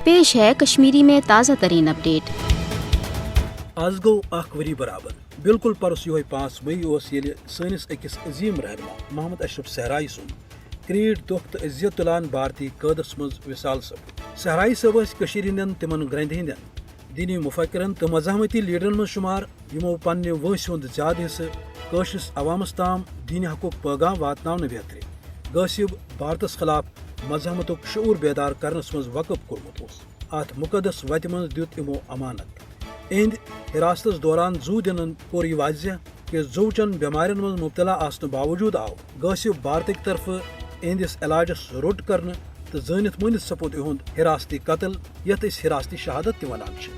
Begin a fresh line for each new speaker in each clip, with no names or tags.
پیش ہے کشمیری میں تازہ ترین اپڈیٹ۔
آز گو اخ وری برابر بالکل پرس یہ 5 مئی یل سنس اکس عظیم رہنما محمد اشرف صحرائی سن کریٹ دکھ تو عزت تلان بھارتی قیدس مز وصال سپد۔ صحرائی صٲب ہند تمن گرند ہند دینی مفکرن تو مزاحمتی لیڈرن من شمار یمو پنہ وٲنٛسہِ ہُنٛد زیادٕ حصہٕ کٲشرس عوامس تام دینی حقُک پیغام واتناونہٕ بیترِ غٲصِب بھارتس خلاف مزاحمتُک شعور بیدار کرنس مز وقف کورمُت اوس۔ اتھ مقدس وتہِ منٛز دیُت یمو امانت۔ اہند حراستس دوران زو دنن کور یہ واضح کہ زوچن بیمارین من مبتلا آسن باوجود آو غٲصِب بھارتک طرف اہندس علاجس روٚٹ کرنہٕ تو زٲنِتھ مٲنِتھ سپود اہند حراستی قتل یتھ أسۍ حراستی شہادت تہ ونان چھِ۔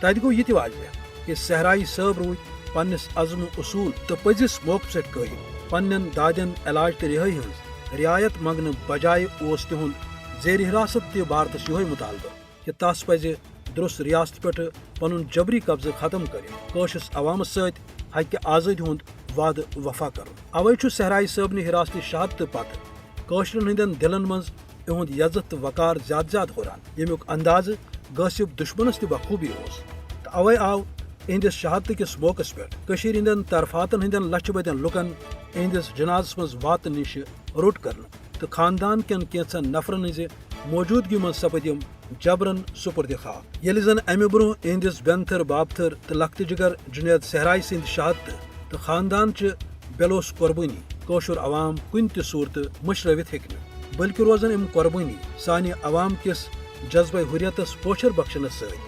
تتہِ گوٚو یہ تہِ واضح کہ صحرائی صٲب روٗدۍ پننس عزم اصول تو پزس موقعس پٮ۪ٹھ قٲیِم۔ پننٮ۪ن دادٮ۪ن علاج تہٕ رہٲیی ہٕنٛز رعایت منگنہٕ بجائے اوس تہنٛد زیر حراست تہِ بھارتس یہوے مطالبہ کہ تس پزِ درست ریاست پٮ۪ٹھ پنن جبری قبضہٕ ختم کٔرِتھ کٲشرس عوامس سۭتۍ حقہِ آزٲدی ہُنٛد وعدٕ وفا کرُن۔ اوے چھُ صحرائی صٲبنہِ حراستی شہادتہٕ پتہٕ کٲشرٮ۪ن ہٕنٛدٮ۪ن دلن منٛز اہند یزت تو وقار زیادٕ ہُران، ییٚمیُک اندازٕ غٲصِب دشمنس تہِ بخوبی اوس۔ تہٕ اوے آو اہندس شہادتہٕ کس موقعس پٮ۪ٹھ کٔشیٖرِ ہٕنٛدٮ۪ن طرفاتن ہٕنٛدٮ۪ن لچھِ بٔدٮ۪ن لُکن اہندس جنازس منٛز واتنہٕ نِش روٚٹ کرنہٕ تہٕ خاندان کٮ۪ن کینٛژن نفرن ہٕنٛزِ موجودگی منٛز سپد یِم جبرن سپرد خاک۔ ییٚلہِ زن امہِ برونٛہہ اہندس بینتھر بابتھر تہٕ لۄکٹہِ جگر جُنید صحرائی سٕنٛدۍ شہادتہٕ تہٕ خاندانچہِ بےٚلوث قۄربٲنی کٲشُر عوام کُنہِ تہِ صوٗرتہٕ مٔشرٲوِتھ ہیٚکہِ نہٕ، بلکہِ روزن یم قۄربٲنی سانہِ عوام کِس جذبہ حریتس پوچھر بخشنس سۭتۍ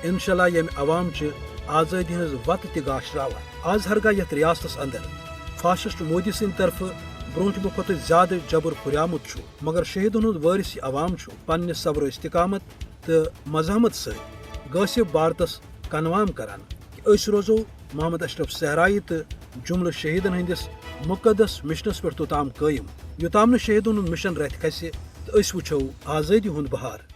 انشاءاللہ ییٚمہِ عوام چہِ آزٲدی ہٕنٛز وتہٕ تہِ گاشراوان۔ آز ہرگاہ یتھ ریاستس اندر فاشسٹ مودی سٕنٛدِ طرفہٕ برونٛٹھمہِ کھۄتہٕ زیادٕ جبر ہُریومُت چھُ، مگر شہیدن ہُنٛد وٲرث یہِ عوام چھُ پننہِ صبر و استقامت تہٕ مزاحمت سۭتۍ غٲصِب بھارتس کنوام کران کہ أسۍ روزو محمد اشرف صحرائی تہٕ جملہٕ شہیدن ہٕنٛدِس مقدس مشنس پٮ۪ٹھ توٚتام قٲیِم یوٚتام نہٕ شہیدن ہُنٛد مشن رتھِ کھسہِ تہٕ أسۍ وٕچھو آزٲدی ہُنٛد بہار۔